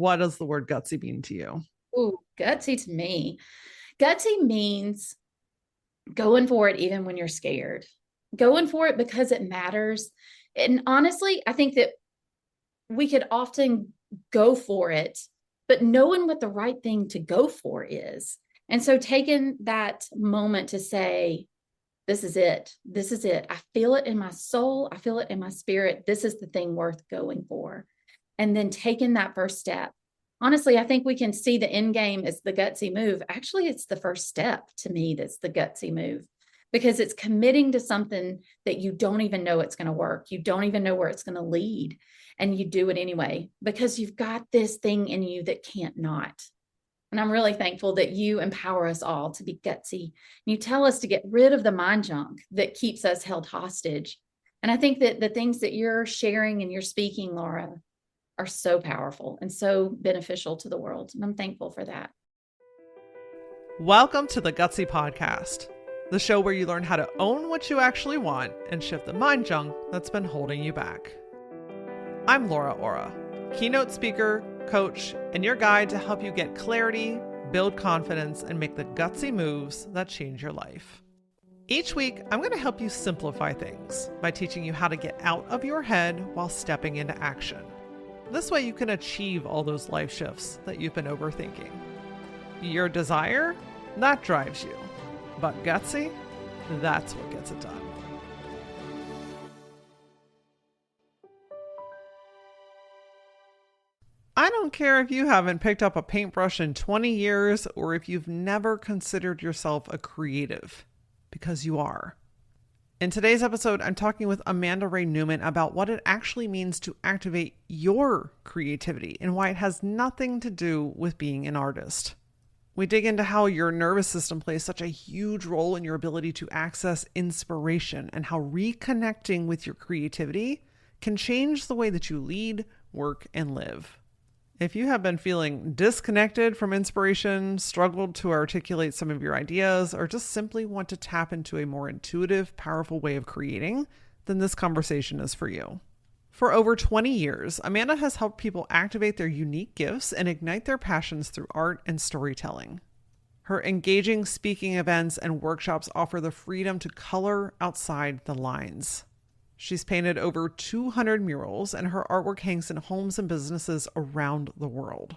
what does the word gutsy mean to you? Ooh, gutsy to me. Gutsy means going for it even when you're scared. Going for it because it matters. And honestly, I think that we could often go for it, but knowing what the right thing to go for is. And so taking that moment to say, this is it. This is it. I feel it in my soul. I feel it in my spirit. This is the thing worth going for. And then taking that first step. Honestly, I think we can see the end game as the gutsy move. Actually, it's the first step to me that's the gutsy move, because it's committing to something that you don't even know it's going to work. You don't even know where it's going to lead. And you do it anyway, because you've got this thing in you that can't not. And I'm really thankful that you empower us all to be gutsy. You tell us to get rid of the mind junk that keeps us held hostage. And I think that the things that you're sharing and you're speaking, Laura, are so powerful and so beneficial to the world. And I'm thankful for that. Welcome to the Gutsy Podcast, the show where you learn how to own what you actually want and shift the mind junk that's been holding you back. I'm Laura Ora, keynote speaker, coach, and your guide to help you get clarity, build confidence, and make the gutsy moves that change your life. Each week, I'm going to help you simplify things by teaching you how to get out of your head while stepping into action. This way you can achieve all those life shifts that you've been overthinking. Your desire, that drives you. But gutsy, that's what gets it done. I don't care if you haven't picked up a paintbrush in 20 years or if you've never considered yourself a creative, because you are. In today's episode, I'm talking with Amanda Ray Newman about what it actually means to activate your creativity and why it has nothing to do with being an artist. We dig into how your nervous system plays such a huge role in your ability to access inspiration and how reconnecting with your creativity can change the way that you lead, work, and live. If you have been feeling disconnected from inspiration, struggled to articulate some of your ideas, or just simply want to tap into a more intuitive, powerful way of creating, then this conversation is for you. For over 20 years, Amanda has helped people activate their unique gifts and ignite their passions through art and storytelling. Her engaging speaking events and workshops offer the freedom to color outside the lines. She's painted over 200 murals, and her artwork hangs in homes and businesses around the world.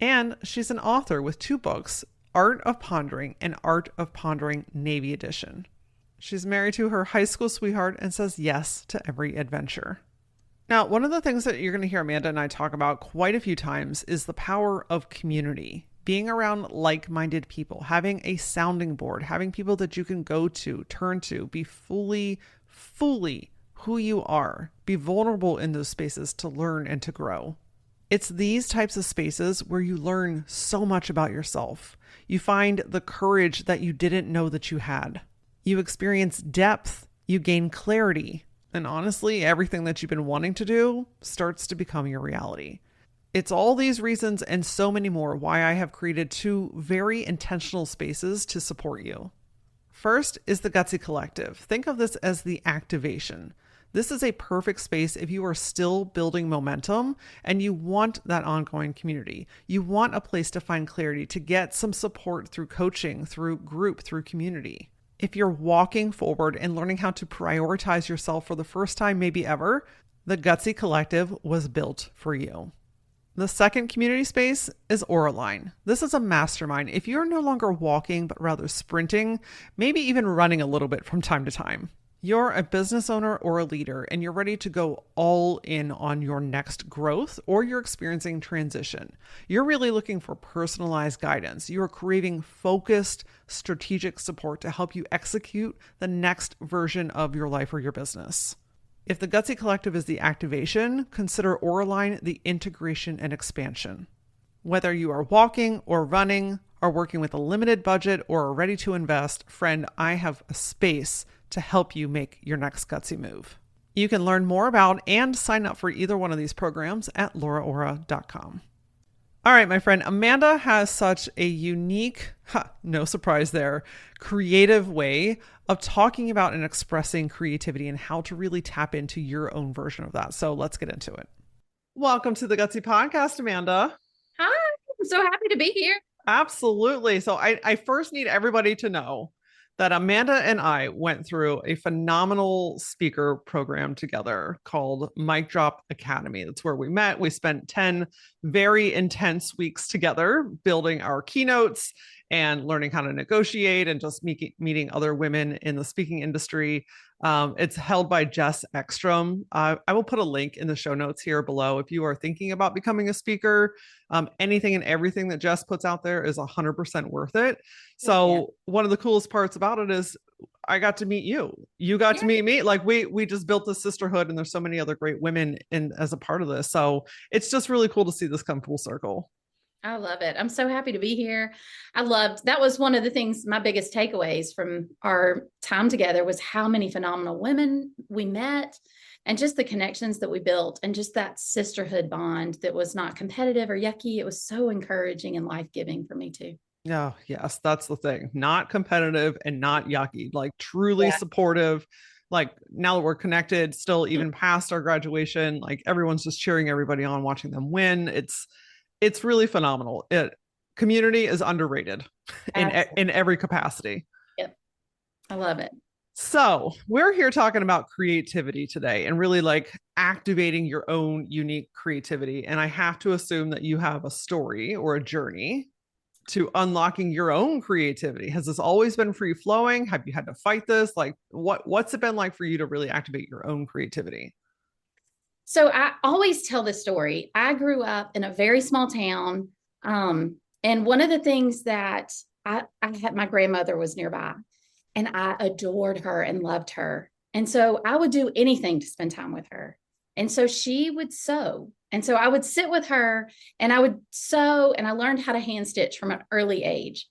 And she's an author with 2 books, Art of Pondering and Art of Pondering Navy Edition. She's married to her high school sweetheart and says yes to every adventure. Now, one of the things that you're going to hear Amanda and I talk about quite a few times is the power of community. Being around like-minded people, having a sounding board, having people that you can go to, turn to, be fully who you are, be vulnerable in those spaces to learn and to grow. It's these types of spaces where you learn so much about yourself. You find the courage that you didn't know that you had. You experience depth, you gain clarity, and honestly, everything that you've been wanting to do starts to become your reality. It's all these reasons and so many more why I have created 2 very intentional spaces to support you. First is the Gutsy Collective. Think of this as the activation. This is a perfect space if you are still building momentum and you want that ongoing community. You want a place to find clarity, to get some support through coaching, through group, through community. If you're walking forward and learning how to prioritize yourself for the first time, maybe ever, the Gutsy Collective was built for you. The second community space is Auraline. This is a mastermind. If you're no longer walking, but rather sprinting, maybe even running a little bit from time to time. You're a business owner or a leader and you're ready to go all in on your next growth, or you're experiencing transition. You're really looking for personalized guidance. You're craving focused, strategic support to help you execute the next version of your life or your business. If the Gutsy Collective is the activation, consider Auraline the integration and expansion. Whether you are walking or running, are working with a limited budget, or are ready to invest, friend, I have a space to help you make your next gutsy move. You can learn more about and sign up for either one of these programs at lauraora.com. All right, my friend, Amanda has such a unique, no surprise there, creative way of talking about and expressing creativity and how to really tap into your own version of that. So let's get into it. Welcome to the Gutsy Podcast, Amanda. I'm so happy to be here. Absolutely. So I first need everybody to know that Amanda and I went through a phenomenal speaker program together called Mic Drop Academy. That's where we met. We spent 10 very intense weeks together building our keynotes and learning how to negotiate and just meeting other women in the speaking industry. It's held by Jess Ekstrom. I will put a link in the show notes here below if you are thinking about becoming a speaker. Anything and everything that Jess puts out there is 100% worth it. So one of the coolest parts about it is I got to meet you. You got to meet me. Like we just built this sisterhood, and there's so many other great women in as a part of this. So it's just really cool to see this come full circle. I love it. I'm so happy to be here. That was one of the things, my biggest takeaways from our time together was how many phenomenal women we met and just the connections that we built and just that sisterhood bond that was not competitive or yucky. It was so encouraging and life-giving for me too. Yeah, yes, that's the thing. Not competitive and not yucky, like truly supportive. Like now that we're connected, still even past our graduation, like everyone's just cheering everybody on, watching them win. It's really phenomenal. Community is underrated in every capacity. Yep. I love it. So we're here talking about creativity today and really like activating your own unique creativity. And I have to assume that you have a story or a journey to unlocking your own creativity. Has this always been free flowing? Have you had to fight this? Like what's it been like for you to really activate your own creativity? So I always tell this story. I grew up in a very small town. And one of the things that I had, my grandmother was nearby and I adored her and loved her. And so I would do anything to spend time with her. And so she would sew. And so I would sit with her and I would sew, and I learned how to hand stitch from an early age.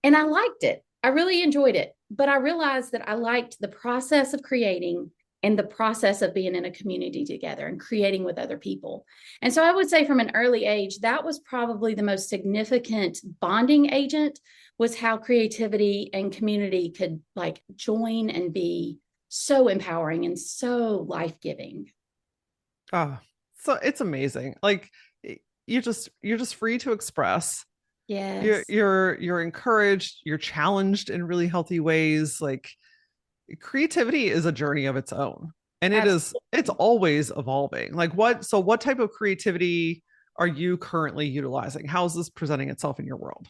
And I liked it. I really enjoyed it. But I realized that I liked the process of creating and the process of being in a community together and creating with other people. And so I would say from an early age, that was probably the most significant bonding agent, was how creativity and community could like join and be so empowering and so life-giving. Oh, so it's amazing. Like you're just free to express. Yes. You're encouraged, you're challenged in really healthy ways. Like creativity is a journey of its own, and it's always evolving. Like what type of creativity are you currently utilizing? How is this presenting itself in your world?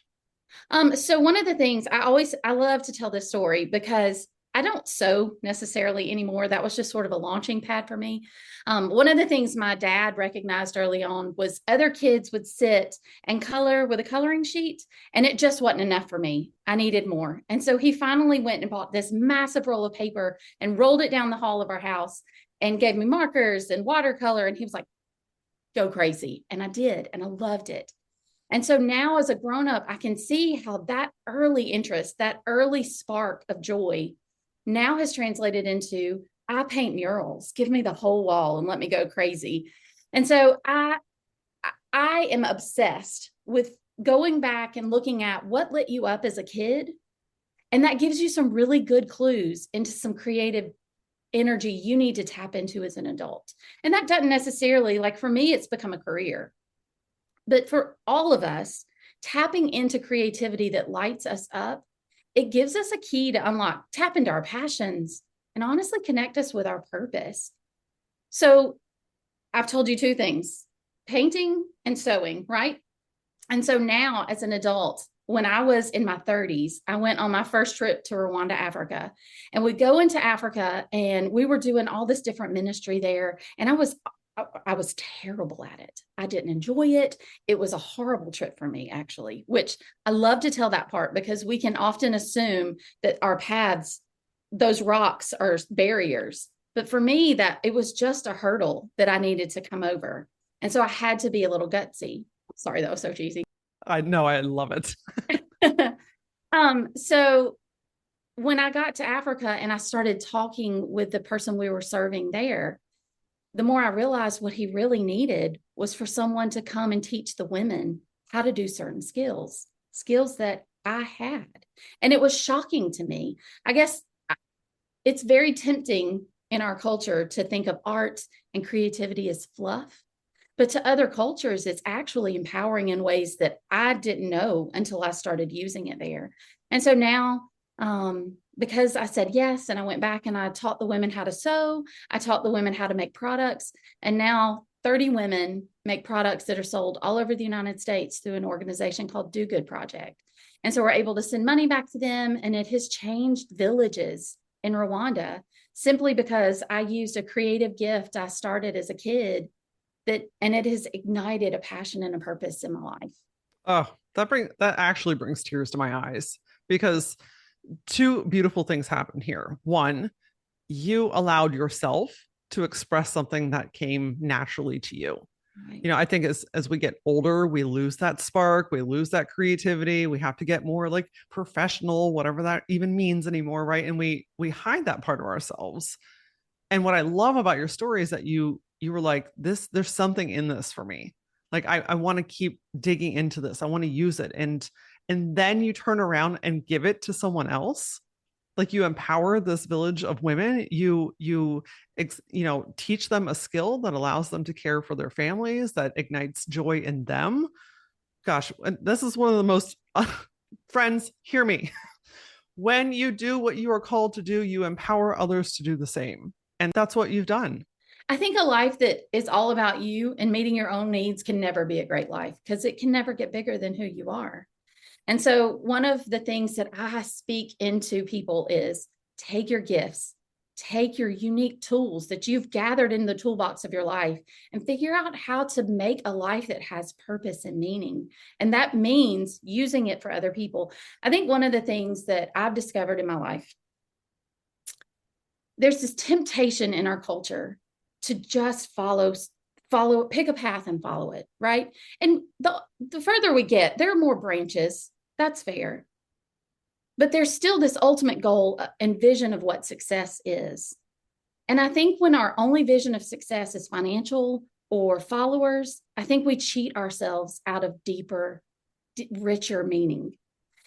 So one of the things I love to tell this story because I don't sew necessarily anymore. That was just sort of a launching pad for me. One of the things my dad recognized early on was other kids would sit and color with a coloring sheet, and it just wasn't enough for me. I needed more. And so he finally went and bought this massive roll of paper and rolled it down the hall of our house and gave me markers and watercolor. And he was like, go crazy. And I did, and I loved it. And so now as a grown-up, I can see how that early interest, that early spark of joy now has translated into, I paint murals, give me the whole wall and let me go crazy. And so I am obsessed with going back and looking at what lit you up as a kid. And that gives you some really good clues into some creative energy you need to tap into as an adult. And that doesn't necessarily, like for me, it's become a career. But for all of us, tapping into creativity that lights us up, it gives us a key to unlock, tap into our passions, and honestly connect us with our purpose. So I've told you two things, painting and sewing, right? And so now as an adult, when I was in my 30s, I went on my first trip to Rwanda, Africa, and we go into Africa and we were doing all this different ministry there. And I was terrible at it. I didn't enjoy it. It was a horrible trip for me, actually, which I love to tell that part because we can often assume that our paths, those rocks are barriers. But for me, that it was just a hurdle that I needed to come over. And so I had to be a little gutsy. Sorry, that was so cheesy. I know, I love it. So when I got to Africa and I started talking with the person we were serving there, the more I realized what he really needed was for someone to come and teach the women how to do certain skills that I had. And it was shocking to me. I guess it's very tempting in our culture to think of art and creativity as fluff. But to other cultures, it's actually empowering in ways that I didn't know until I started using it there. And so now, because I said yes, and I went back and I taught the women how to sew, I taught the women how to make products, and now 30 women make products that are sold all over the United States through an organization called Do Good Project. And so we're able to send money back to them, and it has changed villages in Rwanda simply because I used a creative gift I started as a kid and it has ignited a passion and a purpose in my life. Oh, that actually brings tears to my eyes because two beautiful things happen here. One, you allowed yourself to express something that came naturally to you. Right. You know, I think as we get older, we lose that spark, we lose that creativity. We have to get more like professional, whatever that even means anymore, right? And we hide that part of ourselves. And what I love about your story is that you were like, this, there's something in this for me. Like I want to keep digging into this. I want to use it. And then you turn around and give it to someone else. Like you empower this village of women. You teach them a skill that allows them to care for their families, that ignites joy in them. Gosh, and this is one of the most friends, hear me. When you do what you are called to do, you empower others to do the same. And that's what you've done. I think a life that is all about you and meeting your own needs can never be a great life because it can never get bigger than who you are. And so one of the things that I speak into people is take your gifts, take your unique tools that you've gathered in the toolbox of your life and figure out how to make a life that has purpose and meaning. And that means using it for other people. I think one of the things that I've discovered in my life, there's this temptation in our culture to just pick a path and follow it, right? And the further we get, there are more branches. That's fair. But there's still this ultimate goal and vision of what success is. And I think when our only vision of success is financial or followers, I think we cheat ourselves out of deeper, richer meaning.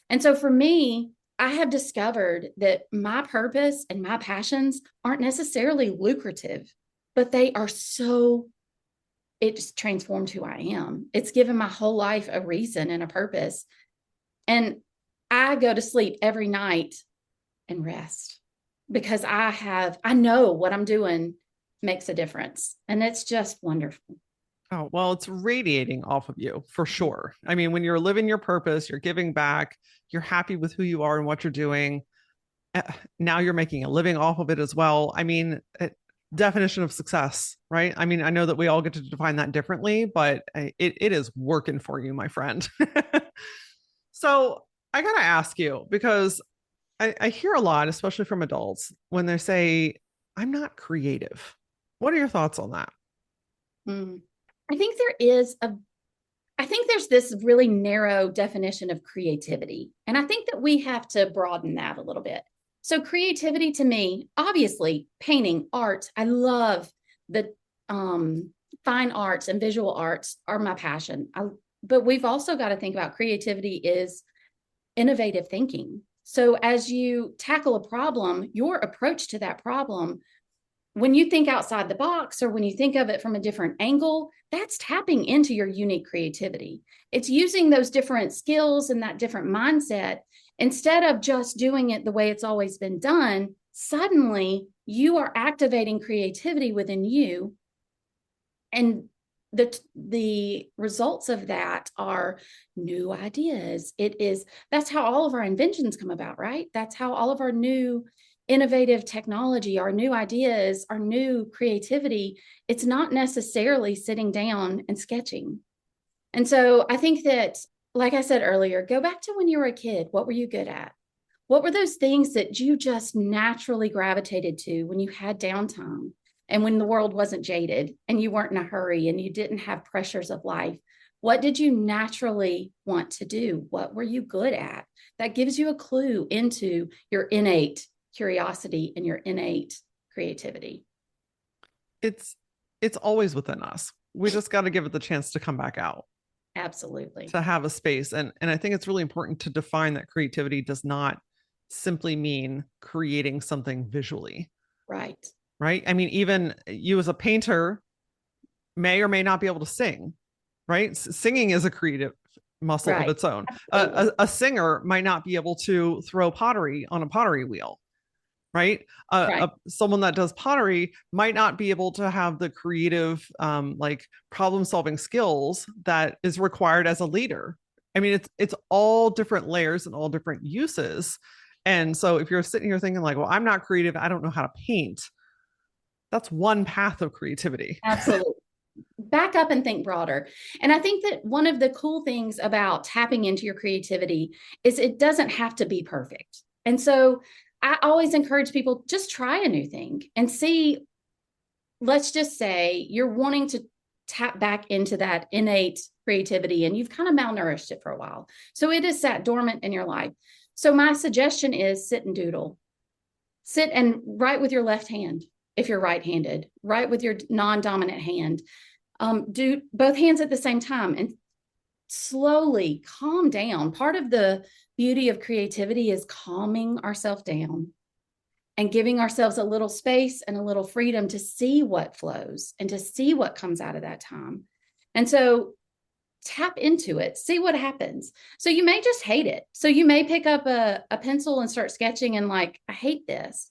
And so for me, I have discovered that my purpose and my passions aren't necessarily lucrative, but they are it's transformed who I am. It's given my whole life a reason and a purpose. And I go to sleep every night and rest because I know what I'm doing makes a difference. And it's just wonderful. Oh, well, it's radiating off of you for sure. I mean, when you're living your purpose, you're giving back, you're happy with who you are and what you're doing. Now you're making a living off of it as well. I mean, definition of success, right? I mean, I know that we all get to define that differently, but it is working for you, my friend. So I got to ask you, because I hear a lot, especially from adults, when they say, I'm not creative. What are your thoughts on that? I think I think there's this really narrow definition of creativity. And I think that we have to broaden that a little bit. So creativity to me, obviously painting, art, I love the fine arts and visual arts are my passion. But we've also got to think about creativity is innovative thinking. So as you tackle a problem, your approach to that problem, when you think outside the box or when you think of it from a different angle, that's tapping into your unique creativity. It's using those different skills and that different mindset. Instead of just doing it the way it's always been done, suddenly you are activating creativity within you. And the results of that are new ideas. That's how all of our inventions come about, right? That's how all of our new innovative technology, our new ideas, our new creativity, it's not necessarily sitting down and sketching. And so I think that, like I said earlier, go back to when you were a kid. What were you good at? What were those things that you just naturally gravitated to when you had downtime and when the world wasn't jaded and you weren't in a hurry and you didn't have pressures of life? What did you naturally want to do? What were you good at? That gives you a clue into your innate curiosity and your innate creativity. It's always within us. We just got to give it the chance to come back out. Absolutely. To have a space. And I think it's really important to define that creativity does not simply mean creating something visually. Right. Right. I mean, even you as a painter, may or may not be able to sing, right? Singing is a creative muscle of Right. its own. Absolutely. A singer might not be able to throw pottery on a pottery wheel, right? Right. Someone that does pottery might not be able to have the creative, like problem solving skills that is required as a leader. I mean, it's all different layers and all different uses. And so if you're sitting here thinking like, well, I'm not creative, I don't know how to paint, that's one path of creativity. Absolutely. Back up and think broader. And I think that one of the cool things about tapping into your creativity is it doesn't have to be perfect. And so I always encourage people, just try a new thing and see. Let's just say you're wanting to tap back into that innate creativity and you've kind of malnourished it for a while. So it is sat dormant in your life. So my suggestion is sit and doodle. Sit and write with your left hand. If you're right-handed, write with your non-dominant hand. Do both hands at the same time and slowly calm down. Part of the beauty of creativity is calming ourselves down and giving ourselves a little space and a little freedom to see what flows and to see what comes out of that time. And so tap into it, see what happens. So you may just hate it. So you may pick up a pencil and start sketching and like, I hate this.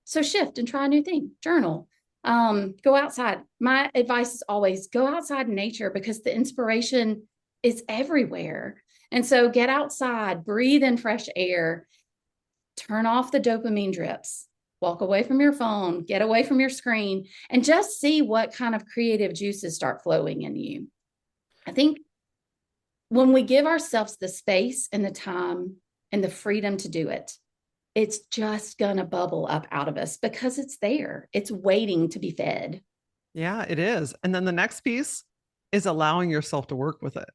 So shift and try a new thing, journal, go outside. My advice is always go outside in nature because the inspiration is everywhere. And so get outside, breathe in fresh air, turn off the dopamine drips, walk away from your phone, get away from your screen, and just see what kind of creative juices start flowing in you. I think when we give ourselves the space and the time and the freedom to do it, it's just going to bubble up out of us because it's there. It's waiting to be fed. Yeah, it is. And then the next piece is allowing yourself to work with it.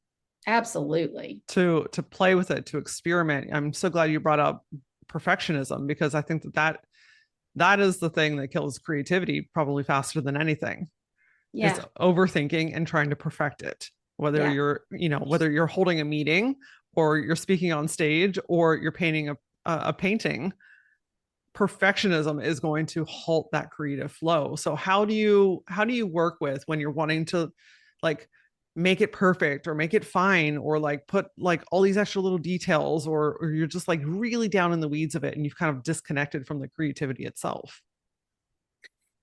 Absolutely. To play with it, to experiment. I'm so glad you brought up perfectionism because I think that is the thing that kills creativity probably faster than anything. Yeah. Is overthinking and trying to perfect it. Whether you're holding a meeting or you're speaking on stage or you're painting a painting, perfectionism is going to halt that creative flow. So how do you work with when you're wanting to like make it perfect or make it fine or like put like all these extra little details or you're just like really down in the weeds of it and you've kind of disconnected from the creativity itself?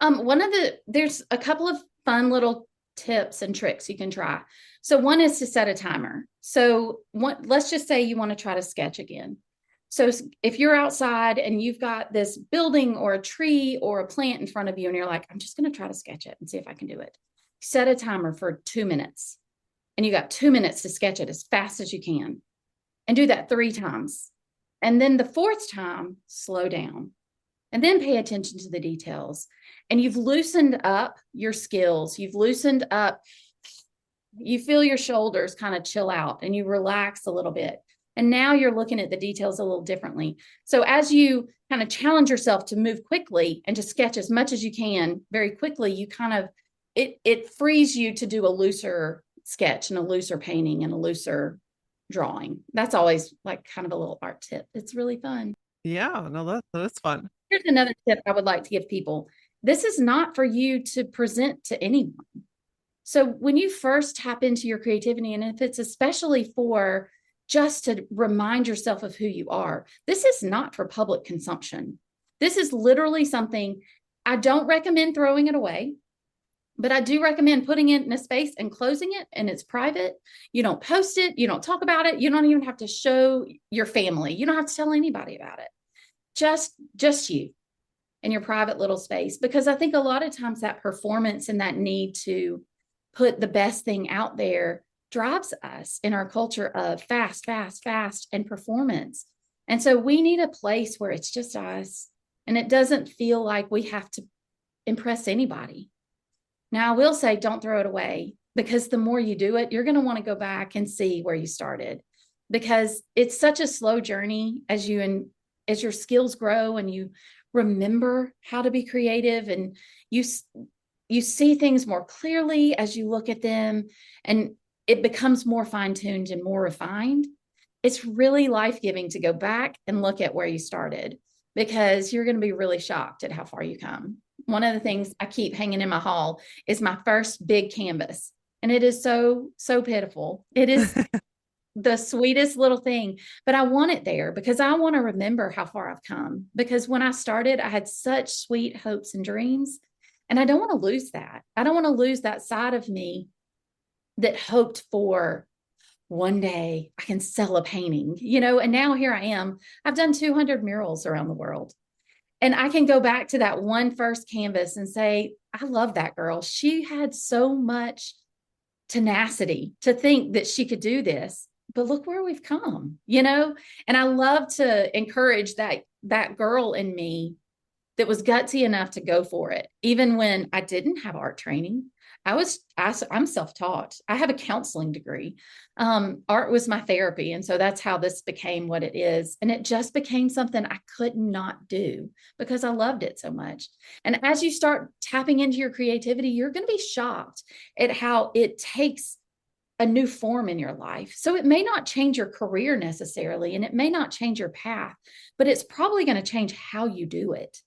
There's a couple of fun little tips and tricks you can try. So one is to set a timer. So let's just say you want to try to sketch again. So if you're outside and you've got this building or a tree or a plant in front of you and you're like, I'm just going to try to sketch it and see if I can do it. Set a timer for 2 minutes and you got 2 minutes to sketch it as fast as you can and do that 3 times. And then the 4th time, slow down and then pay attention to the details. And you've loosened up your skills. You've loosened up, you feel your shoulders kind of chill out and you relax a little bit. And now you're looking at the details a little differently. So as you kind of challenge yourself to move quickly and to sketch as much as you can very quickly, you kind of, it frees you to do a looser sketch and a looser painting and a looser drawing. That's always like kind of a little art tip. It's really fun. Yeah, no, that's fun. Here's another tip I would like to give people. This is not for you to present to anyone. So when you first tap into your creativity, and if it's especially for just to remind yourself of who you are, this is not for public consumption. This is literally something I don't recommend throwing it away, but I do recommend putting it in a space and closing it, and it's private. You don't post it. You don't talk about it. You don't even have to show your family. You don't have to tell anybody about it. Just you in your private little space, because I think a lot of times that performance and that need to put the best thing out there drives us in our culture of fast, fast, fast and performance. And so we need a place where it's just us and it doesn't feel like we have to impress anybody. Now, I will say, don't throw it away, because the more you do it, you're going to want to go back and see where you started, because it's such a slow journey as your skills grow and you remember how to be creative and you see things more clearly as you look at them and it becomes more fine-tuned and more refined. It's really life-giving to go back and look at where you started, because you're going to be really shocked at how far you come. one of the things I keep hanging in my hall is my first big canvas. And it is so, so pitiful. It is the sweetest little thing, but I want it there because I want to remember how far I've come. Because when I started, I had such sweet hopes and dreams, and I don't want to lose that. I don't want to lose that side of me that hoped for one day I can sell a painting, and now here I am. I've done 200 murals around the world. And I can go back to that one first canvas and say, I love that girl. She had so much tenacity to think that she could do this, but look where we've come, and I love to encourage that girl in me that was gutsy enough to go for it. Even when I didn't have art training, I'm self-taught. I have a counseling degree. Art was my therapy. And so that's how this became what it is. And it just became something I could not do because I loved it so much. And as you start tapping into your creativity, you're going to be shocked at how it takes a new form in your life. So it may not change your career necessarily, and it may not change your path, but it's probably going to change how you do it.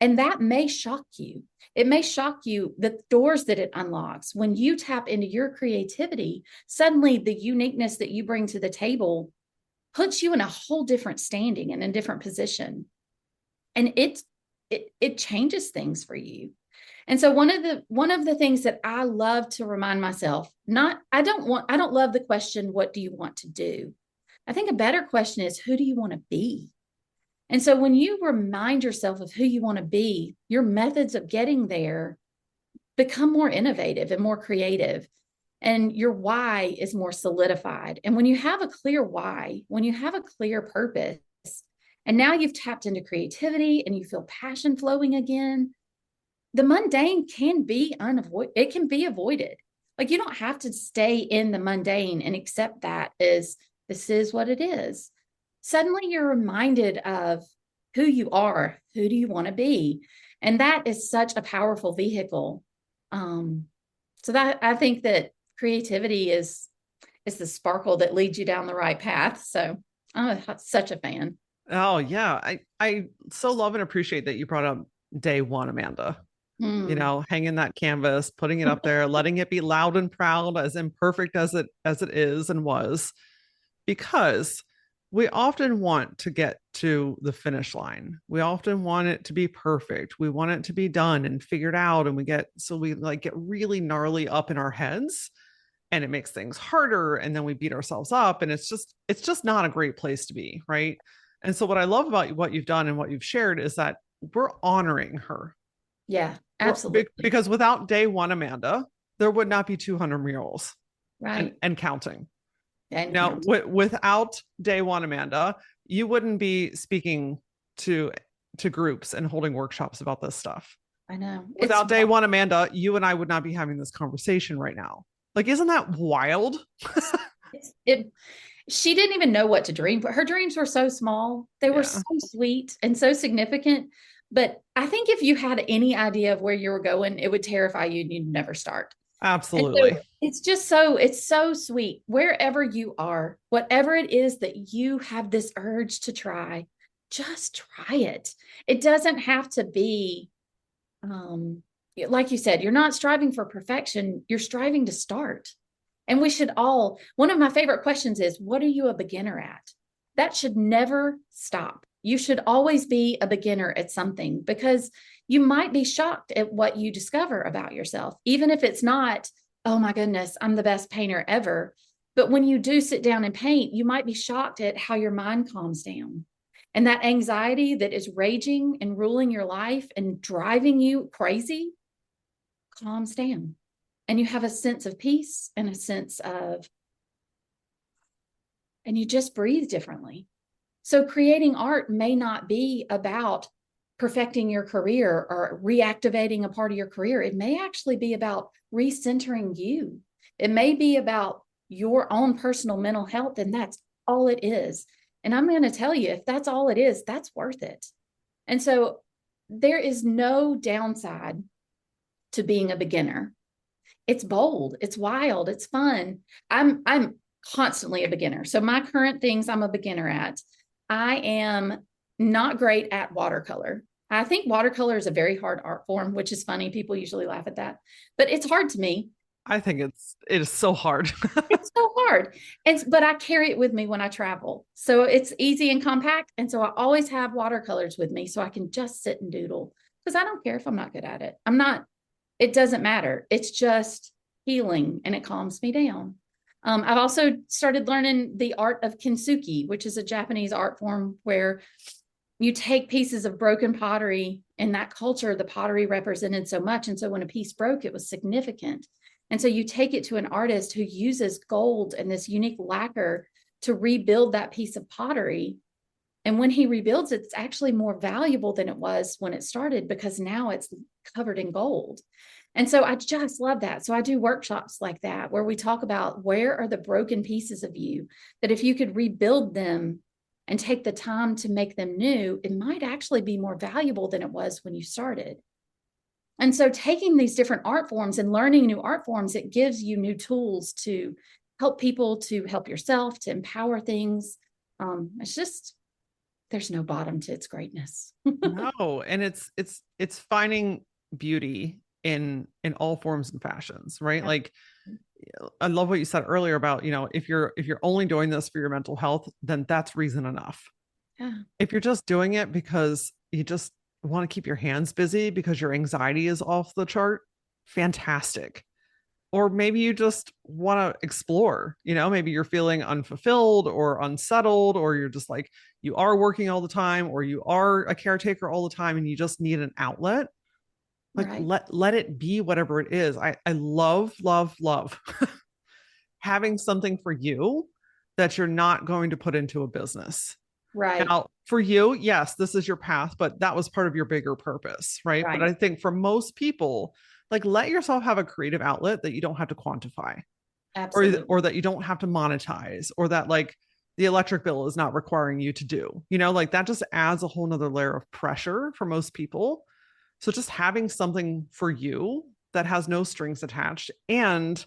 And that may shock you. It may shock you the doors that it unlocks. When you tap into your creativity, suddenly the uniqueness that you bring to the table puts you in a whole different standing and a different position. And it changes things for you. And so one of the things that I love to remind myself, I don't love the question, what do you want to do? I think a better question is, who do you want to be? And so when you remind yourself of who you want to be, your methods of getting there become more innovative and more creative, and your why is more solidified. And when you have a clear why, when you have a clear purpose, and now you've tapped into creativity and you feel passion flowing again, the mundane can be avoided. Like, you don't have to stay in the mundane and accept that as this is what it is. Suddenly you're reminded of who you are, who do you want to be? And that is such a powerful vehicle. So that I think that creativity is the sparkle that leads you down the right path. So I'm such a fan. Oh yeah. I so love and appreciate that you brought up day one, Amanda. Hanging that canvas, putting it up there, letting it be loud and proud, as imperfect as it is and was, because we often want to get to the finish line. We often want it to be perfect. We want it to be done and figured out. And we get really gnarly up in our heads, and it makes things harder. And then we beat ourselves up, and it's just not a great place to be. Right. And so what I love about what you've done and what you've shared is that we're honoring her. Yeah, absolutely. Because without day one, Amanda, there would not be 200 murals, right, and counting. And now, without day one, Amanda, you wouldn't be speaking to groups and holding workshops about this stuff. I know. Without day one, Amanda, you and I would not be having this conversation right now. Like, isn't that wild? She didn't even know what to dream, but her dreams were so small. They were so sweet and so significant. But I think if you had any idea of where you were going, it would terrify you and you'd never start. Absolutely. So it's so sweet. Wherever you are, whatever it is that you have this urge to try, just try it. It doesn't have to be, like you said, you're not striving for perfection. You're striving to start. And we should all, one of my favorite questions is, what are you a beginner at? That should never stop. You should always be a beginner at something, because you might be shocked at what you discover about yourself, even if it's not, oh my goodness, I'm the best painter ever. But when you do sit down and paint, you might be shocked at how your mind calms down. And that anxiety that is raging and ruling your life and driving you crazy calms down. And you have a sense of peace and and you just breathe differently. So creating art may not be about perfecting your career or reactivating a part of your career. It may actually be about recentering you. It may be about your own personal mental health, and that's all it is. And I'm going to tell you, if that's all it is, that's worth it. And so there is no downside to being a beginner. It's bold, it's wild, it's fun. I'm constantly a beginner. So my current things I'm a beginner at. I am not great at watercolor. I think watercolor is a very hard art form, which is funny. People usually laugh at that, but it's hard to me. I think it is so hard. It's so hard. But I carry it with me when I travel. So it's easy and compact. And so I always have watercolors with me so I can just sit and doodle because I don't care if I'm not good at it. It doesn't matter. It's just healing and it calms me down. I've also started learning the art of kintsugi, which is a Japanese art form where you take pieces of broken pottery. In that culture, the pottery represented so much. And so when a piece broke, it was significant. And so you take it to an artist who uses gold and this unique lacquer to rebuild that piece of pottery. And when he rebuilds it, it's actually more valuable than it was when it started because now it's covered in gold. And so I just love that. So I do workshops like that where we talk about where are the broken pieces of you that if you could rebuild them and take the time to make them new, it might actually be more valuable than it was when you started. And so taking these different art forms and learning new art forms, it gives you new tools to help people, to help yourself, to empower things. It's just, there's no bottom to its greatness. No, and it's finding beauty in all forms and fashions, right? Yeah. Like I love what you said earlier about, if you're only doing this for your mental health, then that's reason enough. Yeah. If you're just doing it because you just want to keep your hands busy because your anxiety is off the chart, fantastic. Or maybe you just want to explore, maybe you're feeling unfulfilled or unsettled, or you're just like, you are working all the time, or you are a caretaker all the time and you just need an outlet. Like Right. let it be whatever it is. I love having something for you that you're not going to put into a business. Right. Now, for you, yes, this is your path, but that was part of your bigger purpose, right? But Right. I think for most people, like let yourself have a creative outlet that you don't have to quantify, Absolutely. or that you don't have to monetize, or that like the electric bill is not requiring you to do, like that just adds a whole nother layer of pressure for most people. So just having something for you that has no strings attached and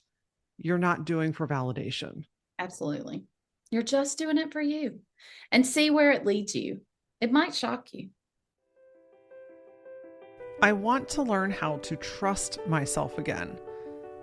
you're not doing for validation. Absolutely. You're just doing it for you and see where it leads you. It might shock you. I want to learn how to trust myself again.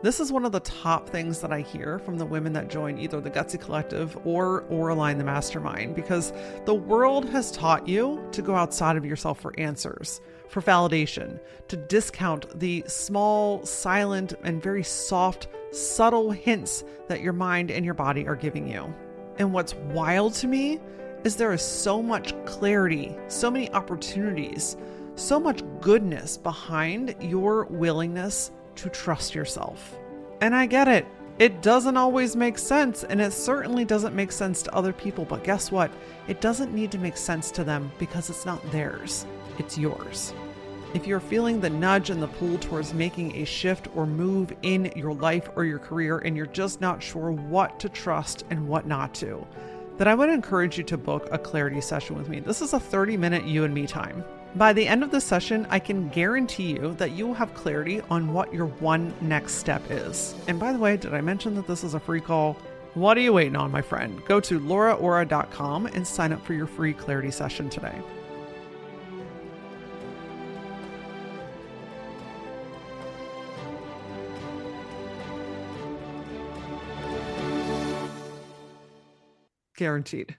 This is one of the top things that I hear from the women that join either the Gutsy Collective or Align the Mastermind, because the world has taught you to go outside of yourself for answers, for validation, to discount the small, silent, and very soft, subtle hints that your mind and your body are giving you. And what's wild to me is there is so much clarity, so many opportunities, so much goodness behind your willingness to trust yourself. And I get it. It doesn't always make sense, and it certainly doesn't make sense to other people, but guess what? It doesn't need to make sense to them because it's not theirs, it's yours. If you're feeling the nudge and the pull towards making a shift or move in your life or your career, and you're just not sure what to trust and what not to, then I would encourage you to book a clarity session with me. This is a 30-minute you and me time. By the end of the session, I can guarantee you that you will have clarity on what your one next step is. And by the way, did I mention that this is a free call? What are you waiting on, my friend? Go to lauraora.com and sign up for your free clarity session today. Guaranteed.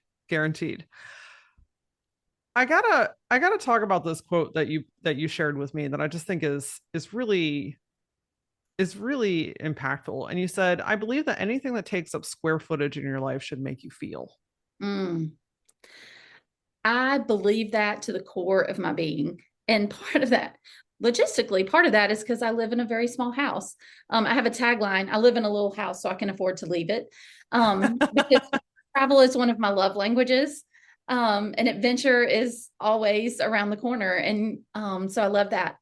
I gotta talk about this quote that you shared with me that I just think is really impactful. And you said, I believe that anything that takes up square footage in your life should make you feel. I believe that to the core of my being. And part of that, logistically, part of that is because I live in a very small house. I have a tagline, I live in a little house, so I can afford to leave it. Because travel is one of my love languages. And adventure is always around the corner. And so I love that.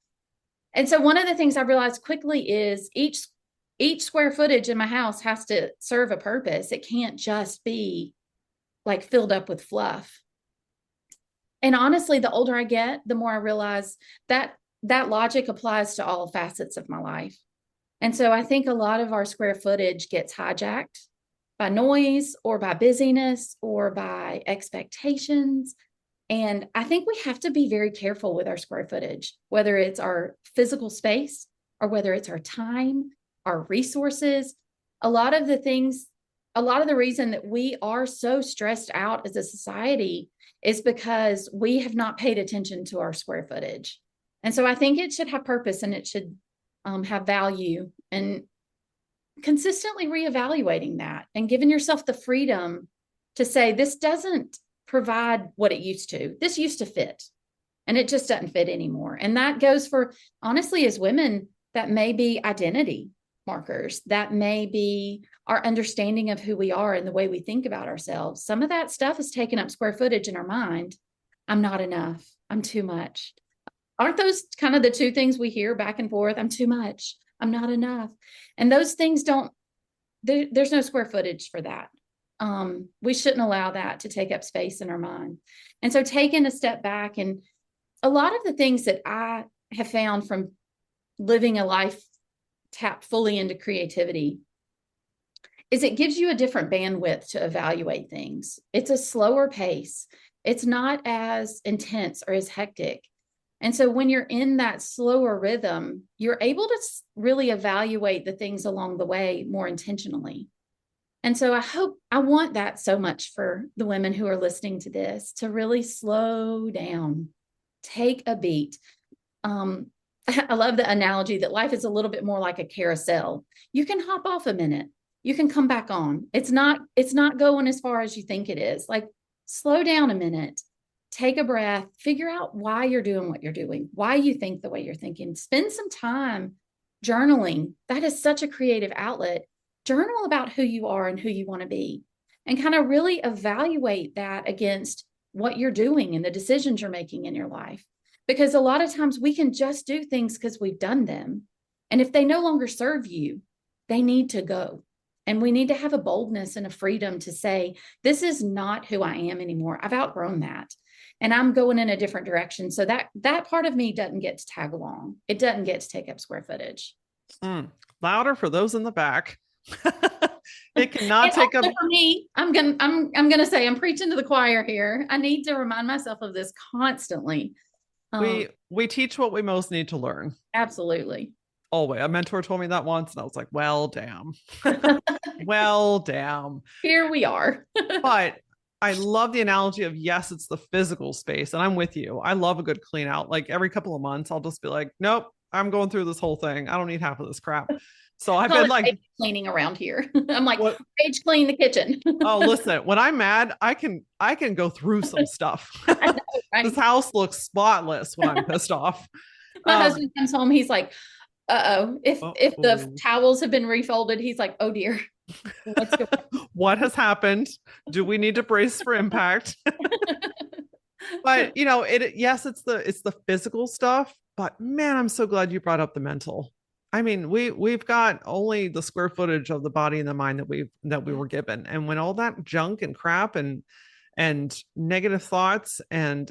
And so one of the things I realized quickly is each square footage in my house has to serve a purpose. It can't just be like filled up with fluff. And honestly, the older I get, the more I realize that that logic applies to all facets of my life. And so I think a lot of our square footage gets hijacked by noise or by busyness or by expectations. And I think we have to be very careful with our square footage, whether it's our physical space or whether it's our time, our resources. A lot of the reason that we are so stressed out as a society is because we have not paid attention to our square footage. And so I think it should have purpose, and it should have value, and consistently reevaluating that and giving yourself the freedom to say, this doesn't provide what it used to. This used to fit, and it just doesn't fit anymore. And that goes for, honestly, as women, that may be identity markers, that may be our understanding of who we are and the way we think about ourselves. Some of that stuff is taking up square footage in our mind. I'm not enough. I'm too much. Aren't those kind of the two things we hear back and forth? I'm too much. I'm not enough. And those things there's no square footage for that. We shouldn't allow that to take up space in our mind. And so taking a step back, and a lot of the things that I have found from living a life tapped fully into creativity is it gives you a different bandwidth to evaluate things. It's a slower pace. It's not as intense or as hectic. And so when you're in that slower rhythm, you're able to really evaluate the things along the way more intentionally. And so I want that so much for the women who are listening to this, to really slow down, take a beat. I love the analogy that life is a little bit more like a carousel. You can hop off a minute. You can come back on. It's not going as far as you think it is. Like, slow down a minute, take a breath, figure out why you're doing what you're doing, why you think the way you're thinking. Spend some time journaling. That is such a creative outlet. Journal about who you are and who you want to be, and kind of really evaluate that against what you're doing and the decisions you're making in your life. Because a lot of times we can just do things because we've done them. And if they no longer serve you, they need to go. And we need to have a boldness and a freedom to say, this is not who I am anymore. I've outgrown that. And I'm going in a different direction. So that part of me doesn't get to tag along. It doesn't get to take up square footage. Louder for those in the back. It cannot take up for me. I'm gonna say I'm preaching to the choir here. I need to remind myself of this constantly. We teach what we most need to learn. Absolutely. Always. A mentor told me that once, and I was like, well, damn. Well, damn. Here we are. But I love the analogy of, yes, it's the physical space. And I'm with you. I love a good clean out. Like, every couple of months, I'll just be like, nope, I'm going through this whole thing. I don't need half of this crap. So I've been like cleaning around here. I'm like, rage clean the kitchen. Oh, listen, when I'm mad, I can go through some stuff. Know, right? This house looks spotless when I'm pissed off. My husband comes home. He's like, if the towels have been refolded, he's like, oh dear. What has happened? Do we need to brace for impact? But yes, it's the physical stuff, but man, I'm so glad you brought up the mental. I mean, we've got only the square footage of the body and the mind that we were given. And when all that junk and crap and negative thoughts and,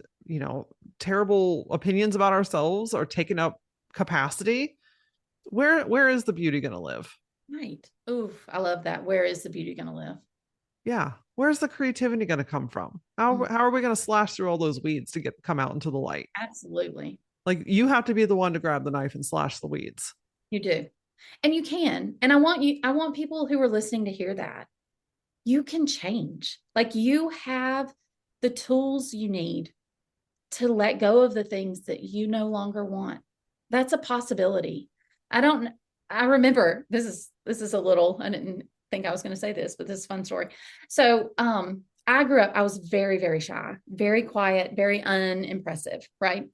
terrible opinions about ourselves are taking up capacity, where is the beauty going to live? Right. Oof, I love that. Where is the beauty going to live? Yeah. Where's the creativity going to come from? How are we going to slash through all those weeds to come out into the light? Absolutely. Like, you have to be the one to grab the knife and slash the weeds. You do. And you can. And I want people who are listening to hear that. You can change. Like, you have the tools you need to let go of the things that you no longer want. That's a possibility. I remember this is a little, I didn't think I was going to say this, but this is a fun story. So, I grew up, I was very, very shy, very quiet, very unimpressive. Right.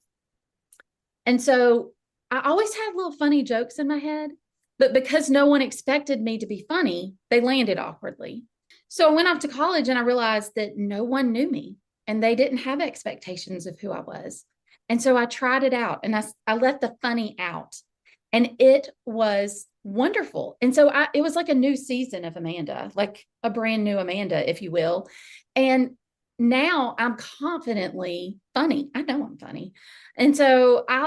And so I always had little funny jokes in my head, but because no one expected me to be funny, they landed awkwardly. So I went off to college and I realized that no one knew me and they didn't have expectations of who I was. And so I tried it out and I let the funny out, and it was wonderful. And so it was like a new season of Amanda, like a brand new Amanda, if you will. And now I'm confidently funny. I know I'm funny. And so I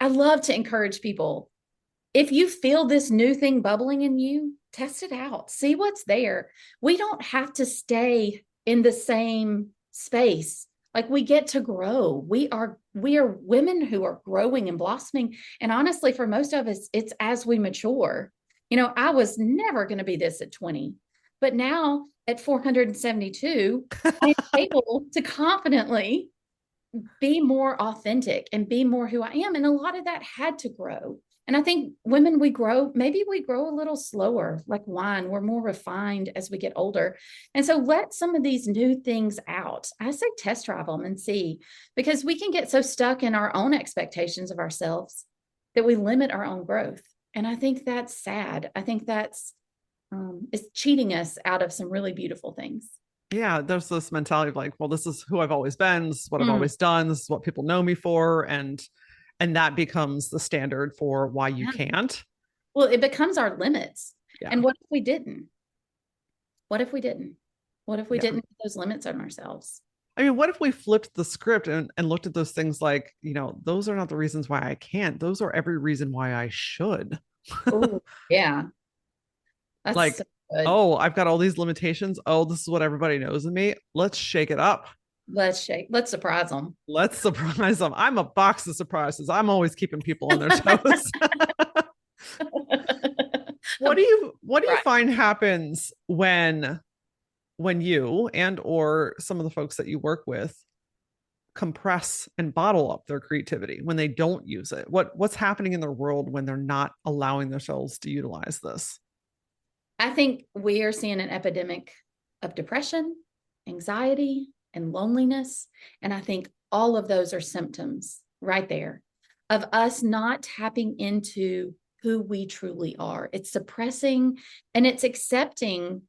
love to encourage people. If you feel this new thing bubbling in you, test it out. See what's there. We don't have to stay in the same space. Like we get to grow. We are women who are growing and blossoming. And honestly, for most of us, it's as we mature. I was never going to be this at 20, but now at 472, I'm able to confidently be more authentic and be more who I am. And a lot of that had to grow. And I think women, maybe we grow a little slower, like wine. We're more refined as we get older. And so let some of these new things out. I say test drive them and see, because we can get so stuck in our own expectations of ourselves that we limit our own growth. And I think that's sad. I think that's it's cheating us out of some really beautiful things. Yeah, there's this mentality of like, well, this is who I've always been, this is what I've always done, this is what people know me for, and that becomes the standard for why you can't. Well, it becomes our limits. Yeah. And what if we didn't? What if we didn't put those limits on ourselves? I mean, what if we flipped the script and looked at those things like, those are not the reasons why I can't. Those are every reason why I should. Oh, yeah. That's like, so good. Oh, I've got all these limitations. Oh, this is what everybody knows of me. Let's shake it up. Let's surprise them. Let's surprise them. I'm a box of surprises. I'm always keeping people on their toes. What do you find happens when you and or some of the folks that you work with compress and bottle up their creativity, when they don't use it? What's happening in their world when they're not allowing themselves to utilize this? I think we are seeing an epidemic of depression, anxiety, and loneliness. And I think all of those are symptoms right there of us not tapping into who we truly are. It's suppressing and it's accepting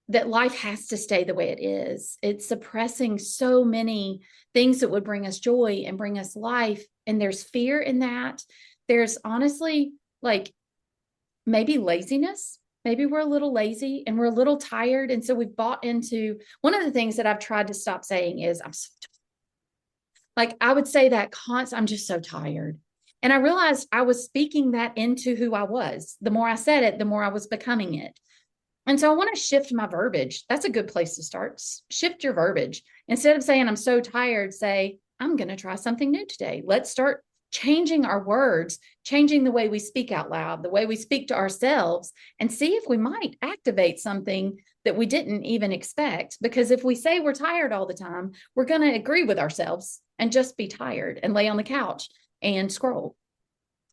that life has to stay the way it is. It's suppressing so many things that would bring us joy and bring us life. And there's fear in that. There's honestly like maybe laziness. Maybe we're a little lazy and we're a little tired. And so we've bought into one of the things that I've tried to stop saying is I'm so like, I would say that I'm just so tired. And I realized I was speaking that into who I was. The more I said it, the more I was becoming it. And so I want to shift my verbiage. That's a good place to start. Shift your verbiage. Instead of saying, I'm so tired, say, I'm going to try something new today. Let's start changing our words, changing the way we speak out loud, the way we speak to ourselves, and see if we might activate something that we didn't even expect. Because if we say we're tired all the time, we're going to agree with ourselves and just be tired and lay on the couch and scroll.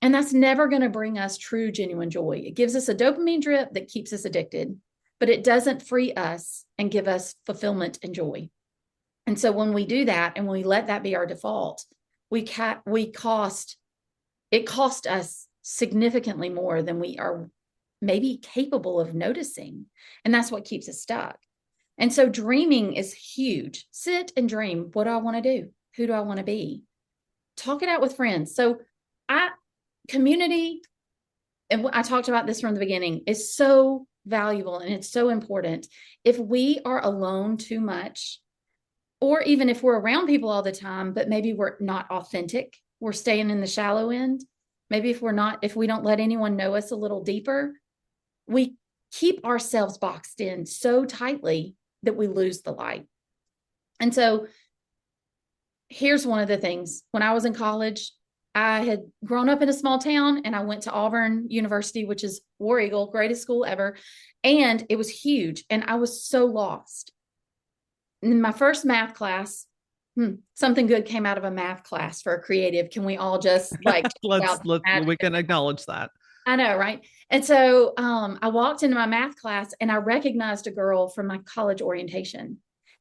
And that's never going to bring us true, genuine joy. It gives us a dopamine drip that keeps us addicted, but it doesn't free us and give us fulfillment and joy. And so when we do that and we let that be our default, it cost us significantly more than we are maybe capable of noticing. And that's what keeps us stuck. And so dreaming is huge. Sit and dream. What do I want to do? Who do I want to be? Talk it out with friends. So community, and I talked about this from the beginning, is so valuable and it's so important. If we are alone too much, or even if we're around people all the time, but maybe we're not authentic, we're staying in the shallow end. Maybe if we don't let anyone know us a little deeper, we keep ourselves boxed in so tightly that we lose the light. And so here's one of the things. When I was in college, I had grown up in a small town and I went to Auburn University, which is War Eagle, greatest school ever. And it was huge. And I was so lost. In my first math class, something good came out of a math class for a creative. Can we all just like, we can acknowledge that. I know, right? And so I walked into my math class and I recognized a girl from my college orientation.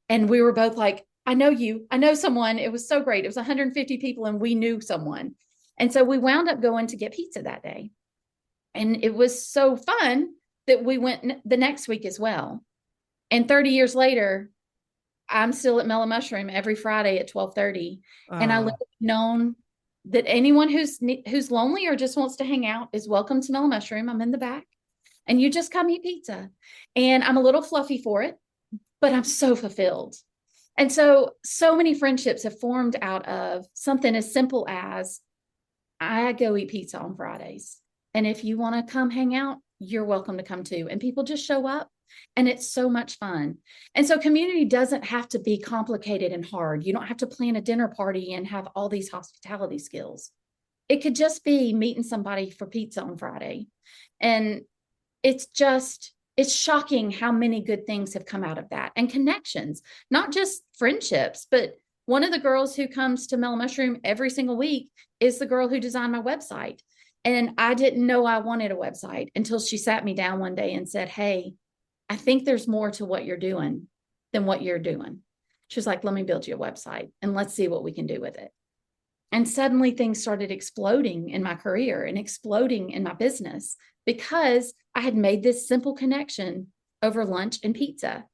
And we were both like, I know you, I know someone. It was so great. It was 150 people and we knew someone. And so we wound up going to get pizza that day. And it was so fun that we went the next week as well. And 30 years later, I'm still at Mellow Mushroom every Friday at 12:30. And I live known that anyone who's lonely or just wants to hang out is welcome to Mellow Mushroom. I'm in the back and you just come eat pizza. And I'm a little fluffy for it, but I'm so fulfilled. And so many friendships have formed out of something as simple as I go eat pizza on Fridays. And if you want to come hang out, you're welcome to come too. And people just show up And it's so much fun. And so community doesn't have to be complicated and hard. You don't have to plan a dinner party and have all these hospitality skills. It could just be meeting somebody for pizza on Friday. And it's shocking how many good things have come out of that, and connections, not just friendships, but one of the girls who comes to Mellow Mushroom every single week is the girl who designed my website. And I didn't know I wanted a website until she sat me down one day and said, hey, I think there's more to what you're doing than what you're doing. She was like, let me build you a website and let's see what we can do with it. And suddenly things started exploding in my career and exploding in my business because I had made this simple connection over lunch and pizza.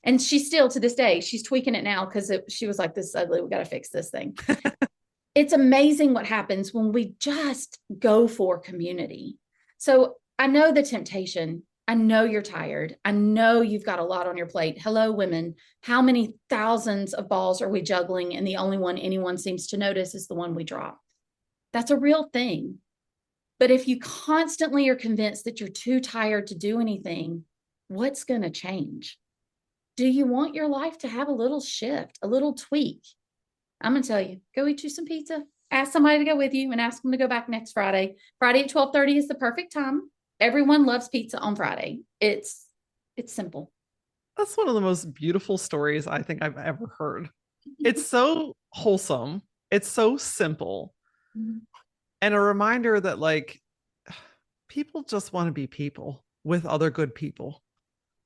And she's still, to this day, she's tweaking it now because she was like, this is ugly. We got to fix this thing. It's amazing what happens when we just go for community. So I know the temptation. I know you're tired. I know you've got a lot on your plate. Hello, women. How many thousands of balls are we juggling? And the only one anyone seems to notice is the one we drop. That's a real thing. But if you constantly are convinced that you're too tired to do anything, what's going to change? Do you want your life to have a little shift, a little tweak? I'm going to tell you, go eat you some pizza. Ask somebody to go with you and ask them to go back next Friday. Friday at 12:30 is the perfect time. Everyone loves pizza on Friday. It's simple. That's one of the most beautiful stories I think I've ever heard. It's so wholesome. It's so simple. Mm-hmm. And a reminder that like people just want to be people with other good people.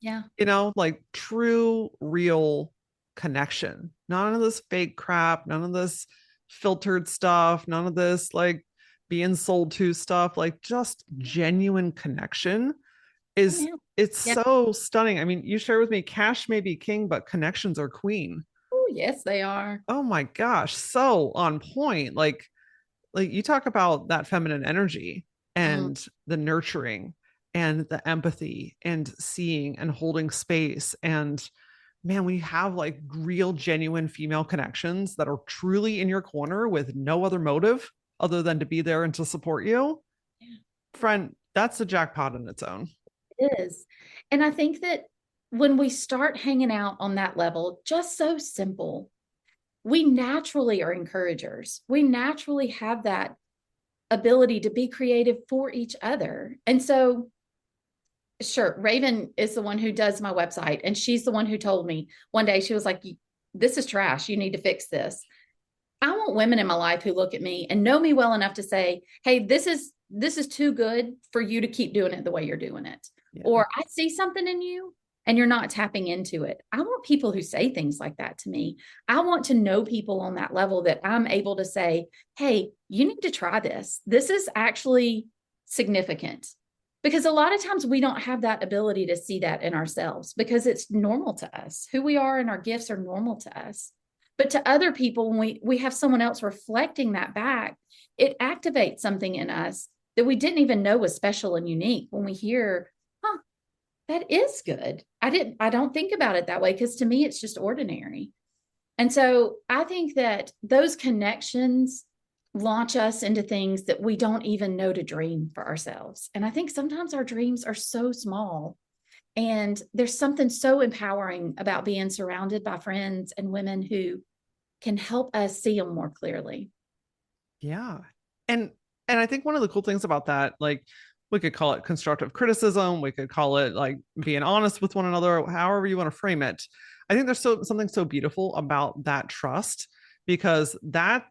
Yeah. You know, like true, real connection. None of this fake crap, none of this filtered stuff, none of this like being sold to stuff, like just genuine connection is so stunning. I mean, you share with me cash may be king, but connections are queen. Oh, yes, they are. Oh my gosh. So on point. Like you talk about that feminine energy and the nurturing and the empathy and seeing and holding space. And man, we have like real, genuine female connections that are truly in your corner with no other motive other than to be there and to support you. Yeah. Friend, that's a jackpot in its own. It is. And I think that when we start hanging out on that level, just so simple, we naturally are encouragers. We naturally have that ability to be creative for each other. And so, sure, Raven is the one who does my website. And she's the one who told me one day, she was like, this is trash. You need to fix this. I want women in my life who look at me and know me well enough to say, hey, this is too good for you to keep doing it the way you're doing it. Yeah. Or I see something in you and you're not tapping into it. I want people who say things like that to me. I want to know people on that level that I'm able to say, hey, you need to try this. This is actually significant. Because a lot of times we don't have that ability to see that in ourselves because it's normal to us. Who we are and our gifts are normal to us. But to other people, when we have someone else reflecting that back, it activates something in us that we didn't even know was special and unique. When we hear, that is good. I don't think about it that way because to me, it's just ordinary. And so I think that those connections launch us into things that we don't even know to dream for ourselves. And I think sometimes our dreams are so small. And there's something so empowering about being surrounded by friends and women who can help us see them more clearly. Yeah. And I think one of the cool things about that, like we could call it constructive criticism. We could call it like being honest with one another, however you want to frame it. I think there's something so beautiful about that trust because that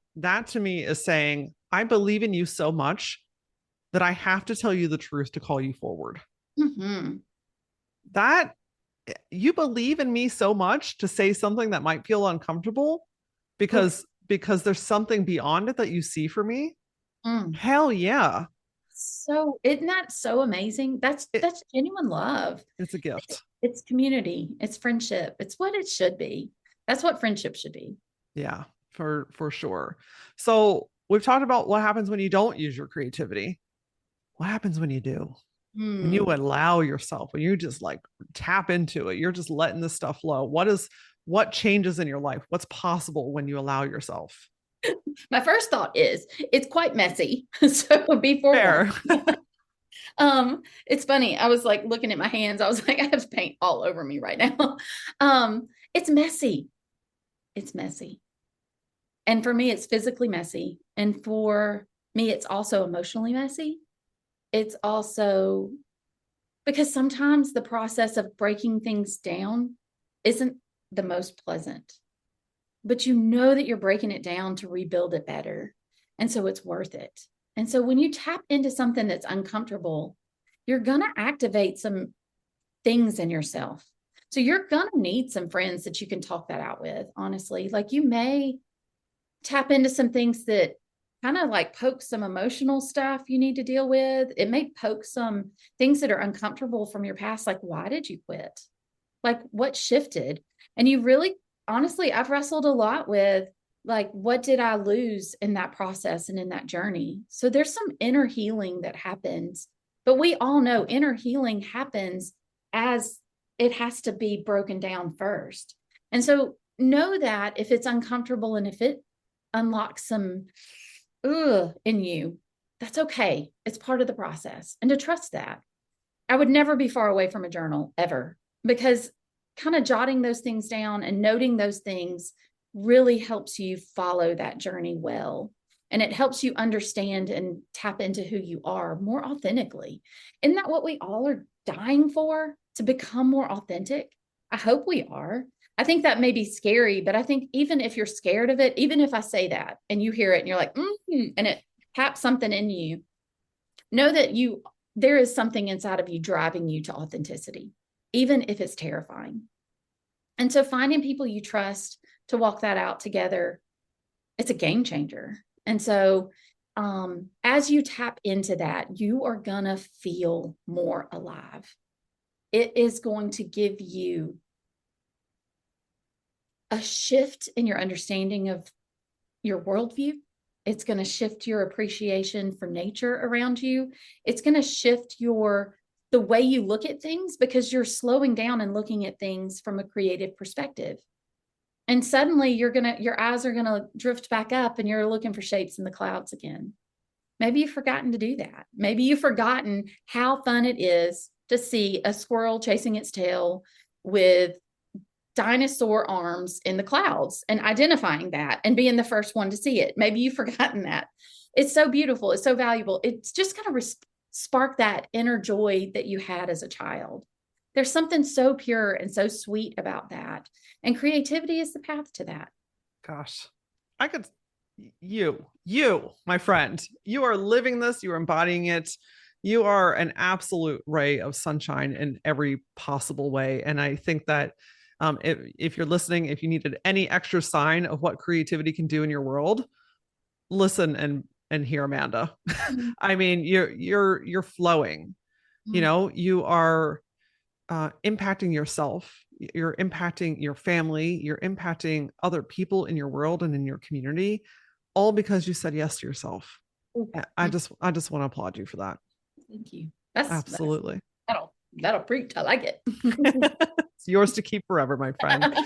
to me is saying, I believe in you so much that I have to tell you the truth to call you forward. Mm-hmm. That you believe in me so much to say something that might feel uncomfortable because there's something beyond it that you see for me. Hell yeah. So isn't that so amazing? That's genuine love. It's a gift. It's community. It's friendship. It's what it should be. That's what friendship should be. Yeah, for sure. So we've talked about what happens when you don't use your creativity. What happens when you do? When you allow yourself, when you just like tap into it, you're just letting this stuff flow. What changes in your life? What's possible when you allow yourself? My first thought is it's quite messy. So before It's funny. I was like looking at my hands. I was like, I have paint all over me right now. It's messy. It's messy. And for me, it's physically messy. And for me, it's also emotionally messy. It's also because sometimes the process of breaking things down isn't the most pleasant, but you know that you're breaking it down to rebuild it better. And so it's worth it. And so when you tap into something that's uncomfortable, you're going to activate some things in yourself. So you're going to need some friends that you can talk that out with, honestly. Like you may tap into some things that kind of like poke some emotional stuff you need to deal with. It may poke some things that are uncomfortable from your past. Like, why did you quit? Like, what shifted? And you really, honestly, I've wrestled a lot with like, what did I lose in that process and in that journey? So there's some inner healing that happens, but we all know inner healing happens as it has to be broken down first. And so know that if it's uncomfortable and if it unlocks some in you, that's okay. It's part of the process. And to trust that. I would never be far away from a journal ever, because kind of jotting those things down and noting those things really helps you follow that journey well. And it helps you understand and tap into who you are more authentically. Isn't that what we all are dying for? To become more authentic? I hope we are. I think that may be scary, but I think even if you're scared of it, even if I say that and you hear it and you're like, and it taps something in you, know that there is something inside of you driving you to authenticity, even if it's terrifying. And so finding people you trust to walk that out together, it's a game changer. And so as you tap into that, you are going to feel more alive. It is going to give you a shift in your understanding of your worldview. It's going to shift your appreciation for nature around you. It's going to shift the way you look at things, because you're slowing down and looking at things from a creative perspective. And suddenly your eyes are going to drift back up and you're looking for shapes in the clouds again. Maybe you've forgotten to do that. Maybe you've forgotten how fun it is to see a squirrel chasing its tail with dinosaur arms in the clouds and identifying that and being the first one to see it. Maybe you've forgotten that. It's so beautiful. It's so valuable. It's just going to spark that inner joy that you had as a child. There's something so pure and so sweet about that. And creativity is the path to that. Gosh, you, my friend, you are living this, you are embodying it. You are an absolute ray of sunshine in every possible way. And I think that if you're listening, if you needed any extra sign of what creativity can do in your world, listen and hear Amanda. Mm-hmm. I mean, you're flowing. Mm-hmm. You are impacting yourself. You're impacting your family. You're impacting other people in your world and in your community, all because you said yes to yourself. Mm-hmm. I just want to applaud you for that. Thank you. Absolutely. That'll preach. I like it. It's yours to keep forever, my friend.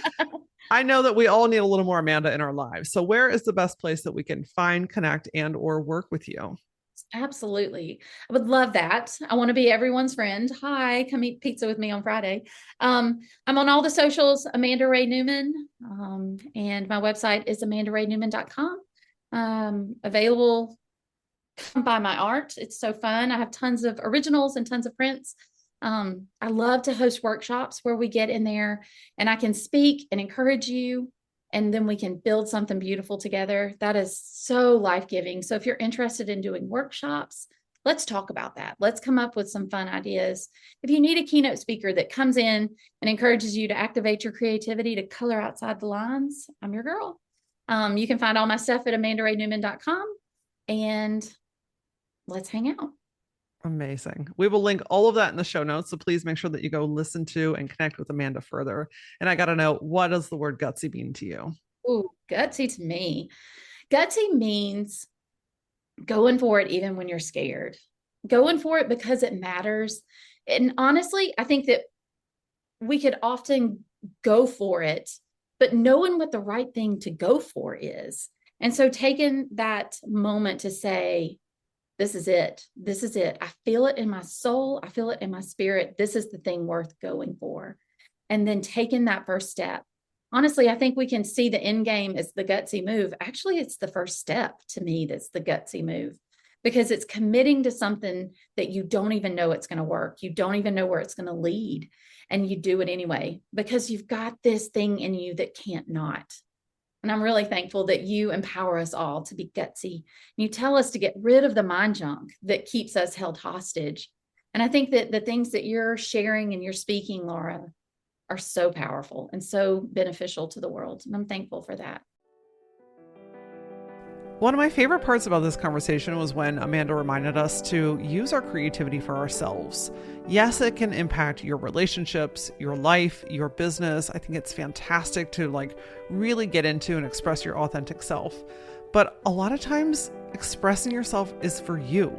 I know that we all need a little more Amanda in our lives. So where is the best place that we can find, connect, and or work with you? Absolutely. I would love that. I want to be everyone's friend. Hi, come eat pizza with me on Friday. I'm on all the socials, Amanda Ray Newman. And my website is amandarayNewman.com. Available. Come buy my art. It's so fun. I have tons of originals and tons of prints. I love to host workshops where we get in there and I can speak and encourage you, and then we can build something beautiful together. That is so life-giving. So if you're interested in doing workshops, let's talk about that. Let's come up with some fun ideas. If you need a keynote speaker that comes in and encourages you to activate your creativity, to color outside the lines, I'm your girl. You can find all my stuff at amandarayNewman.com, and let's hang out. Amazing. We will link all of that in the show notes. So please make sure that you go listen to and connect with Amanda further. And I got to know, what does the word gutsy mean to you? Ooh, gutsy to me. Gutsy means going for it even when you're scared. Going for it because it matters. And honestly, I think that we could often go for it, but knowing what the right thing to go for is. And so taking that moment to say, this is it. This is it. I feel it in my soul. I feel it in my spirit. This is the thing worth going for. And then taking that first step. Honestly, I think we can see the end game as the gutsy move. Actually, it's the first step to me that's the gutsy move, because it's committing to something that you don't even know it's going to work. You don't even know where it's going to lead. And you do it anyway, because you've got this thing in you that can't not. And I'm really thankful that you empower us all to be gutsy. You tell us to get rid of the mind junk that keeps us held hostage. And I think that the things that you're sharing and you're speaking, Laura, are so powerful and so beneficial to the world. And I'm thankful for that. One of my favorite parts about this conversation was when Amanda reminded us to use our creativity for ourselves. Yes, it can impact your relationships, your life, your business. I think it's fantastic to really get into and express your authentic self. But a lot of times expressing yourself is for you.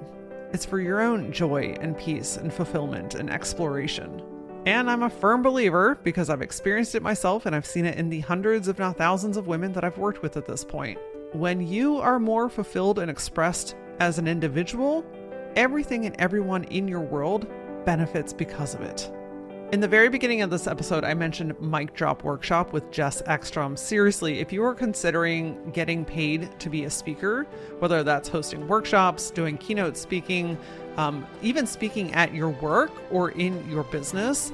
It's for your own joy and peace and fulfillment and exploration. And I'm a firm believer, because I've experienced it myself and I've seen it in the hundreds, if not thousands, of women that I've worked with at this point. When you are more fulfilled and expressed as an individual, everything and everyone in your world benefits because of it. In the very beginning of this episode, I mentioned Mic Drop Workshop with Jess Ekstrom. Seriously, if you are considering getting paid to be a speaker, whether that's hosting workshops, doing keynote speaking, even speaking at your work or in your business,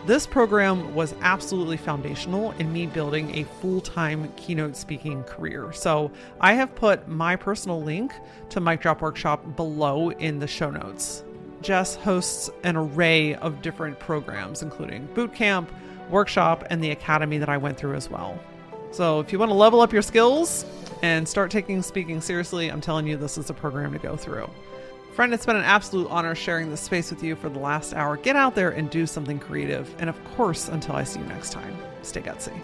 this program was absolutely foundational in me building a full-time keynote speaking career. So I have put my personal link to Mic Drop Workshop below in the show notes. Jess hosts an array of different programs, including boot camp, workshop, and the academy that I went through as well. So if you want to level up your skills and start taking speaking seriously, I'm telling you, this is a program to go through. Friend, it's been an absolute honor sharing this space with you for the last hour. Get out there and do something creative. And of course, until I see you next time, stay gutsy.